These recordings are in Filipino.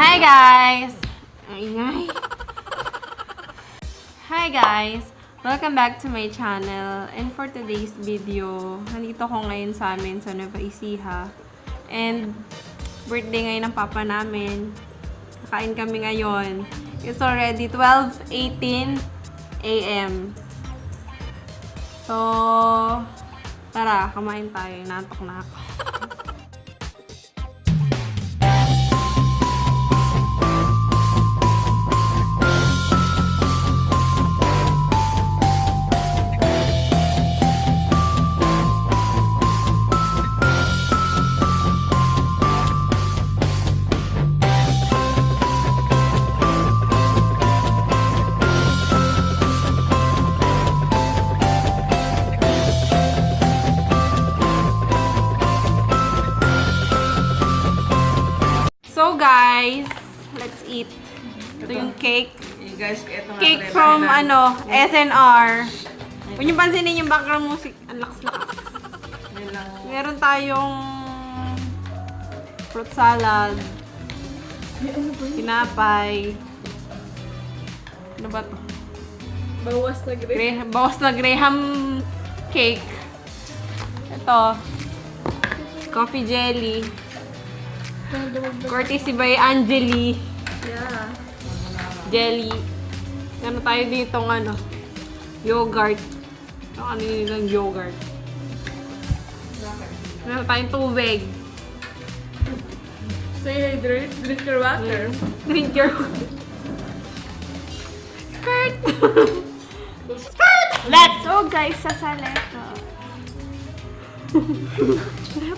Hi guys! Ang ingay. Hi guys! Welcome back to my channel. And for today's video, nandito ko ngayon sa amin sa NUEVA ECIJA. And birthday ngayon ng papa namin. Kakain kami ngayon. It's already 12:18 AM. So, tara, kumain tayo. Nantok na ako. So guys, let's eat. Ito yung cake. Guys, ito nga Cake from SNR. Kung yung pansinin yung background music, ang lakas-lakas. Meron tayong fruit salad. Tinapay. Ano ba ito? Bawas na Graham cake. Ito. Coffee jelly. Courtesy by Angeli. Yeah. Jelly. Ano tayo dito ng yogurt. Ano yung yogurt? Meron tayong tubig. Stay hydrated. Drink your water. Drink your skirt! Skirt! Let's go guys sa saleta.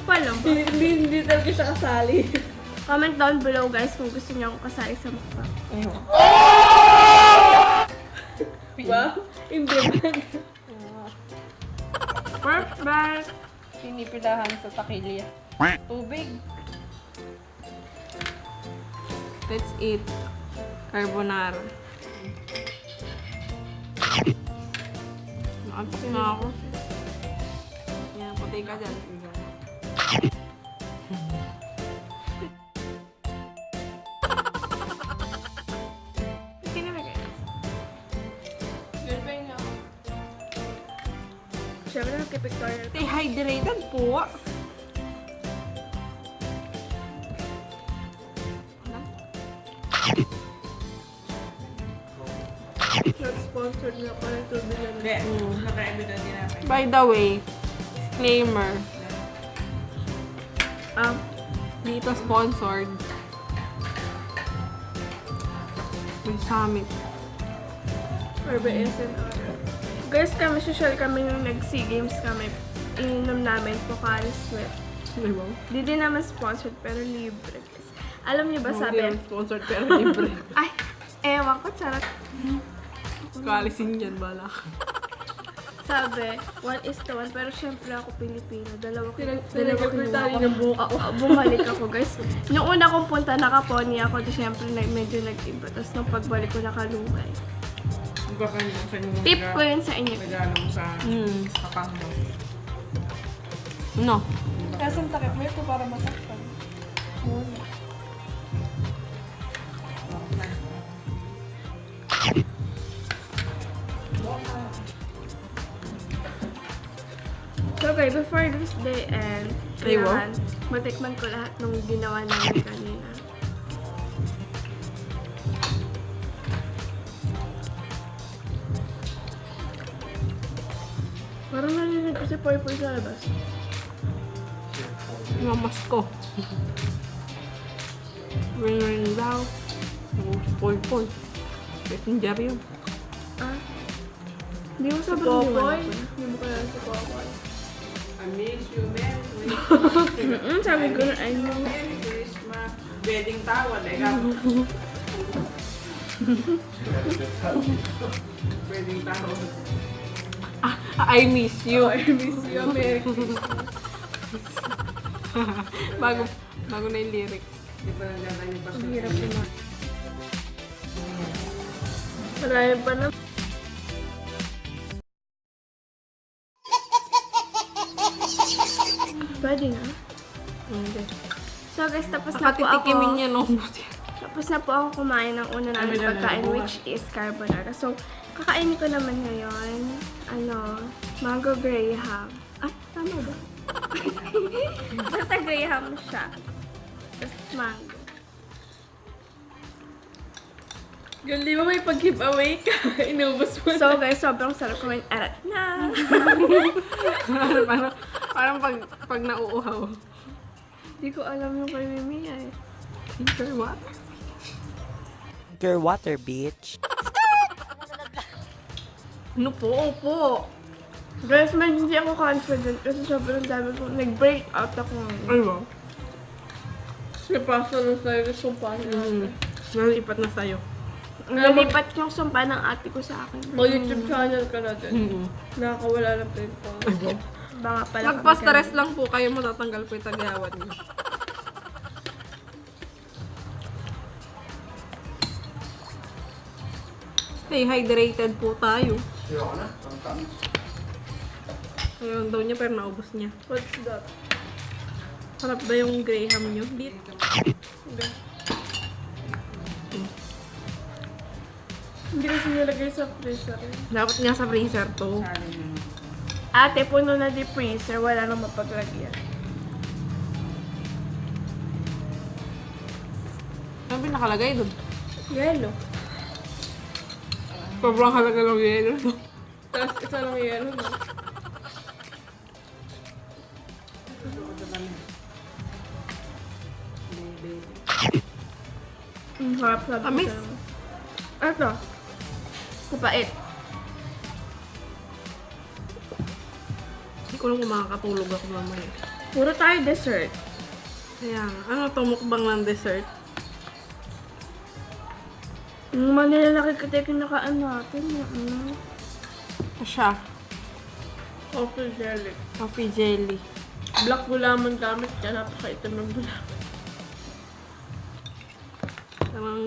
Pa lang ba? Hindi talaga siya kasali. Comment down below guys kung gusto niyo akong kasali sa mukha. Wow. Hindi ba? Perfect! Pinipilahan sa takilya. Tubig. Let's eat carbonara. Naantok na ako. Yan, patay ka dyan. Siyempre nagkipictorial. Stay hydrated po. Not-sponsored na pa ng tubig na Hindi. Naka-evident din namin. By the way, disclaimer. Dito sponsored. May summit. or by SNR. Guys, kami social kami nung nag-SEA Games kami. Ininom namin Pocari Sweat. Diba? Di din naman sponsored pero libre. Guys. Alam niyo ba sabi? Sponsored pero libre. Ay! Ewan ko, charot. Kaalisin dyan, bala. Sabi, 1:1, pero syempre ako Pilipino. Dalawa Pinag-secretary ng buhok ako. Bumalik ako, guys. Nung una kong punta, naka-pony ako. Di syempre, medyo nag-iba. Tapos nung pagbalik ko, nakalungay. Baka yung kanyang Tip ko yun sa inyo. regalo sa kapang mo. No. Kasang takip mo ito para masaktan. So okay, before this day end, kailangan matikman ko lahat ng ginawa namin kanina. Parang narinig ko si Poy Poy sa labas. Mamas ko. Ring daw. Pol-pol. Messenger yun. Ah? Hindi mo sabi Poy? niwan ako. Hindi mo kaya si Poy Poy. I miss you, man. Sabi ko na, ay no. Merry Christmas. Wedding tawad, eh. Wedding tawad. I miss you. I miss you, Merry Christmas. bago na yung lyrics. Di pa nandiyan yung Ang hirap naman. Marami pa na. Pwede na. Hindi. So guys, tapos na po ako. Nakatitikimin niya, no? Tapos na po ako kumain ng una namin pagkain, which is carbonara. So, kakainin ko naman ngayon, mango graham. Ay, tama ba? Basta graham siya. Tapos mango. Girl, di ba may pag-giveaway ka? Inubos mo So guys, sobrang sarap kumain. Arat na! parang pag nauuhaw. Hindi ko alam yung kay Mimi eh. Girl, what? Girl, water, bitch. Ano po? Opo. Guys, man, hindi ako confident kasi sobrang dami ko. Nag-break out ako. Ay, wow. Napasa na sa'yo, sumpa Nalipat na sa'yo. Nalipat yung sumpa ng ate ko sa akin. YouTube channel ka natin. Nakakawala ng pinto. Baka pala. Magpa-stress lang po kayo, matatanggal po yung tagawat niyo. Stay hydrated po tayo. Ayun daw niya pero naubos niya. What's that? Sarap ba yung graham niyo? Hindi. Hindi kasi nilagay sa freezer. Dapat nga sa freezer to. Ate, puno na di freezer. Wala nang mapaglagyan. Ano ba nakalagay doon? Yellow. Sobrang halaga ng yelo. Tapos isa lang yellow, no? Harap-harap. Tamis. Ito. Kapait. Hindi ko lang kung makakatulog ako mamaya. Puro tayo dessert. Kaya nga, ano to, mukbang ng dessert? Yung manilalaki ka tayo kinakaan natin. Siya, Coffee jelly. coffee jelly. Black gulaman gamit kaya napakaitim ng gulaman. Parang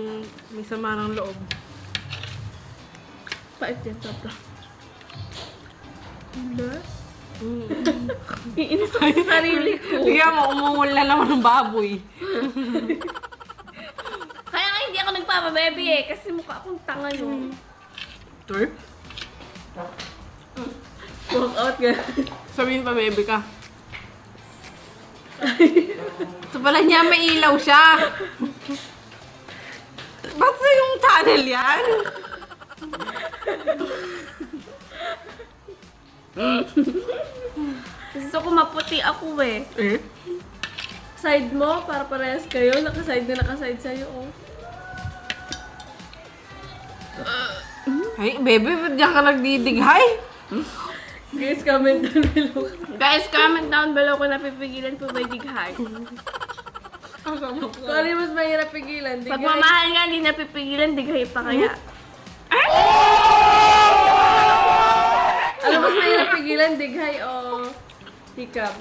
may sama ng loob. Pait yan, sobra. Wala? Mm. Iinis ako sa sarili ko. Bigyan mo, umungol na naman ng baboy. Kaya nga hindi ako nagpapabebe eh, kasi mukha akong tanga yun. Sure? Walk out ka. Sabihin pa, baby ka. So pala niya, may ilaw siya. Ba't sa yung channel yan? Gusto ko maputi ako eh. Eh? Side mo, para parehas kayo. Nakaside na nakaside sa'yo, oh. Ay, baby, ba't diyan ka nagdidighay? Guys, comment down below. Guys, comment down below kung napipigilan po ba yung dighay. Kung ano yung mas mahirap pigilan, Pag mamahal nga, hindi napipigilan, dighay pa kaya. Ano mas mahirap pigilan, dighay o hikab?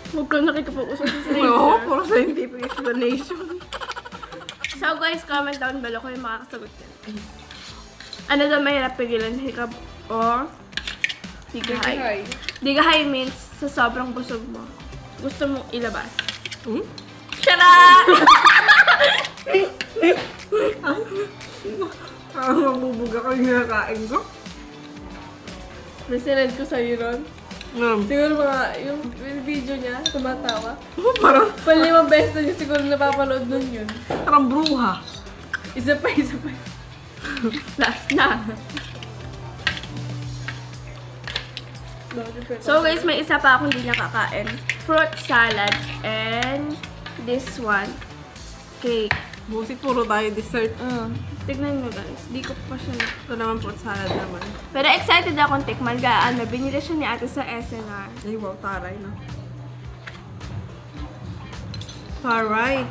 Huwag kang nakikipag-usap sa sarili. Oo, puro scientific explanation. So guys, comment down below kung yung makakasagot yan. Ano daw mahirap pigilan, hikab o dighay? Dighay means sa sobrang busog mo. Gusto mong ilabas. Hmm? Tara! Parang mabubuga ko yung nakain ko. May sinend ko sa'yo ron. Siguro mga, yung video niya, tumatawa. Parang, Pang-5 beses na niya siguro napapanood nun yun. parang bruha. Isa pa. Last na. So guys, may isa pa akong hindi nakakain. Fruit salad and this one, cake. Busit, puro tayo dessert. Tignan nyo guys, di ko pa siya na. Ito naman fruit salad naman. Pero excited akong tikman. Gaan, binili siya ni ate sa SNR. Ay, wow, taray na. Taray.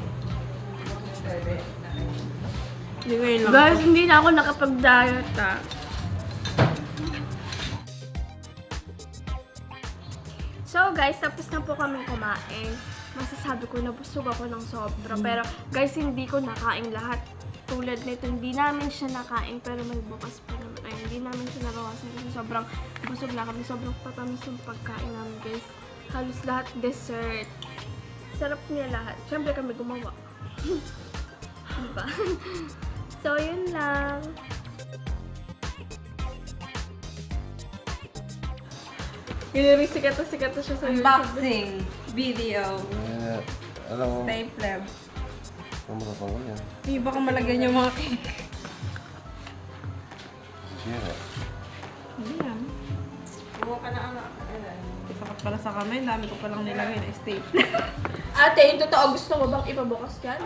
Hindi ngayon lang. Guys, hindi na ako nakapag-diet ah. So guys, tapos na po kami kumain. Masasabi ko na busog ako ng sobra. Pero guys, hindi ko nakain lahat. Tulad nito, hindi namin siya nakain pero may bukas pa naman. Ay, hindi namin siya nabawasan kasi sobrang busog na kami. Sobrang tatamis ng pagkain namin guys. Halos lahat dessert. Sarap niya lahat. Siyempre kami gumawa. Diba? So, yun lang. Kaya sikat na siya sa YouTube. Unboxing video. Eh, alam mo, Stapler. ano ba pang yan? Hindi baka malagyan yung mga cake. Sira. Hindi yan. Buka ka na ano. Isakat pala sa kamay. Dami ko palang nilagay na stapler. Ate, yung totoo, gusto mo bang ipabukas yan?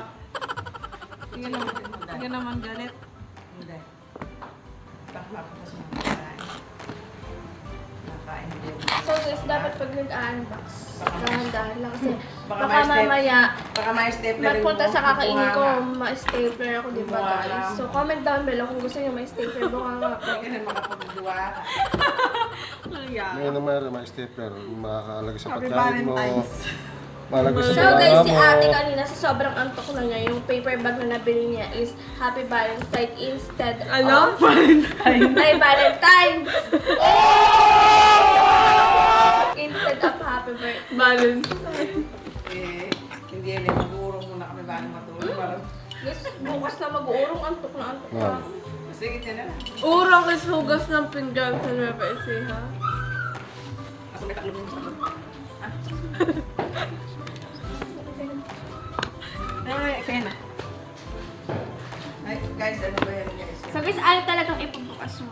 Hindi naman galit. Hindi. Bakla ko kasi makakain. Nakain din. So guys, dapat pag nag-unbox, dahan-dahan lang kasi Baka baka mamaya Baka may stapler magpunta sa kakainin ko, Bunganga. ma-stapler ako, di ba Bunganga. guys? So comment down below kung gusto nyo ma-stapler, bunganga ko. Hindi ka na makapagduwa ka. Ngayon naman, may stapler. Makakaalagay sa Happy pagkain mo. Valentine's. Malagay sa So guys, pagkain si mo. ate kanina sa sobrang antok na niya, yung paper bag na nabili niya is Happy Valentine instead Ano? of... Ay, Valentine! Instead of Happy Birthday. Valentine. Eh, hindi yan eh. Mag-uurong muna kami bago matulog. Parang, Guys, bukas na mag-uurong, antok na antok na. sige, yan na. Urang is hugas ng pinggan sa Nueva Ecija. Kasi may taklo sa loob. Ay, eksena. Ay, guys, ano ba yan guys? So guys, ayaw talagang ipabukas mo.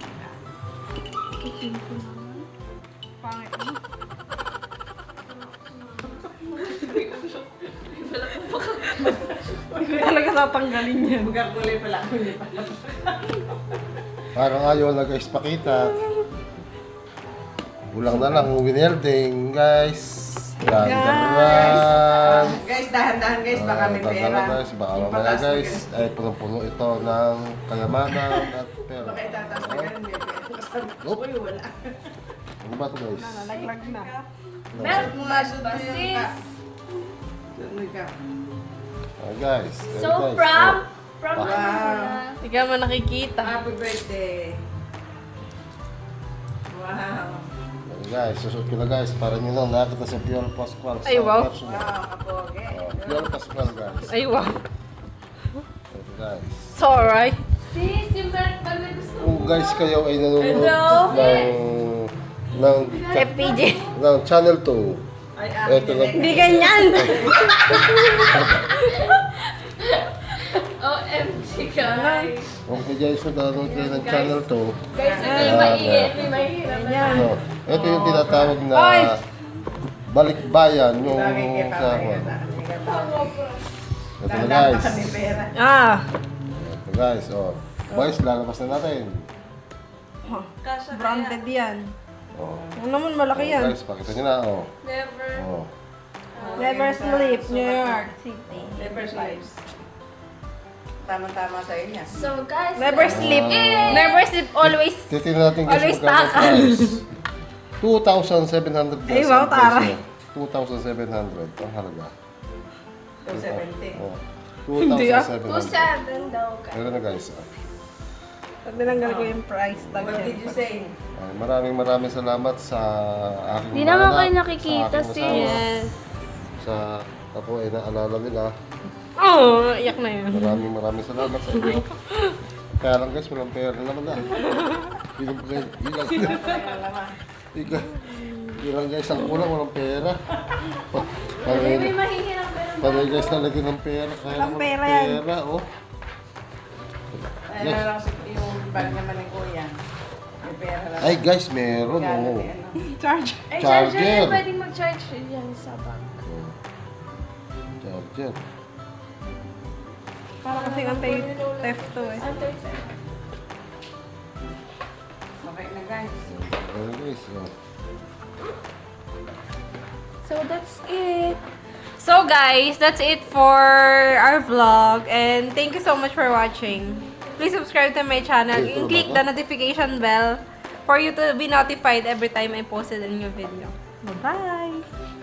Pangit. Hindi ko talaga tatanggalin yan. Bugar-gulay pala ako. Hindi pala. Parang ayaw na guys pakita. Kulang na lang winelding guys. Gandaran. Guys, dahan-dahan guys. Baka may pera. Dahan-dahan guys. Baka mamaya guys ay punong-puno ito ng kayamanan at pera. Baka itataas na ganun. May pera. Oop. Uy, wala. Ano ba ito guys? Nalaglag na. Milk Pumasok ba na yung sis? ka. Ano ka? Guys. So guys. from Wow. Hindi ka man nakikita. Happy birthday. Wow. Guys, susunod ko na guys. Para nyo lang nakita sa Pure Pascual. Ay, wow. Personal. Wow, kapoge. Pure Pascual guys. Ay, wow. Ito guys. It's alright. Sis, yung milk bag na gusto mo. Kung guys kayo ay nanonood Hello. ng Chef PJ. ng channel 2. Ay, Ito na. Hindi ganyan. OMG guys. Kung kung guys nanonood kayo ng channel 2. Guys, hindi mahirap, hindi mahirap. Ano, ito yung tinatawag na Ay! balikbayan yung Bagay kay sa Papa. ito na guys. Kami pera. Ah. Ito guys, oh. Boys, lalabas na natin. Branded yan. Oh. Ano naman, malaki yan. Guys, pakita nyo na, oh. Never. Oh. Never Sleep, New York City. Never lives. Tama-tama sa inyo. So guys, Never sleep. Never sleep, always. Titignan natin guys Always magkano taka. price. 2,700 Ay, guys. wow, ang presyo. taray. 2,700 ang halaga. 270. Oh. Hindi, ah. 2,700. 2.7 daw guys. Meron na guys. Pag dinanggal ko yung price tag What did you say? Ay, maraming salamat sa aking Di naman anak, kayo nakikita, sa aking asawa, Yes. Sa ako ay naalala nila. Oh, iyak na yun. Maraming salamat sa inyo. Kaya lang guys, walang pera naman na. Ilang guys, ang kulang, walang pera. May mahihirap pero Panay guys, nalagyan ng pera. Kaya Walang naman pera ng yan. pera, oh. Ay, na lang yung bag naman ng kuya. May pera lang. Ay guys, meron, Gano'n, oh. ano. Charge. ay, Charger. charger. Pwedeng mag-charge yan sa bag. Charger. Para kasi anti-theft to eh. Okay na guys. Ayan guys, oh. So that's it. So guys, that's it for our vlog. And thank you so much for watching. Please subscribe to my channel and click the notification bell for you to be notified every time I posted a new video. Bye-bye!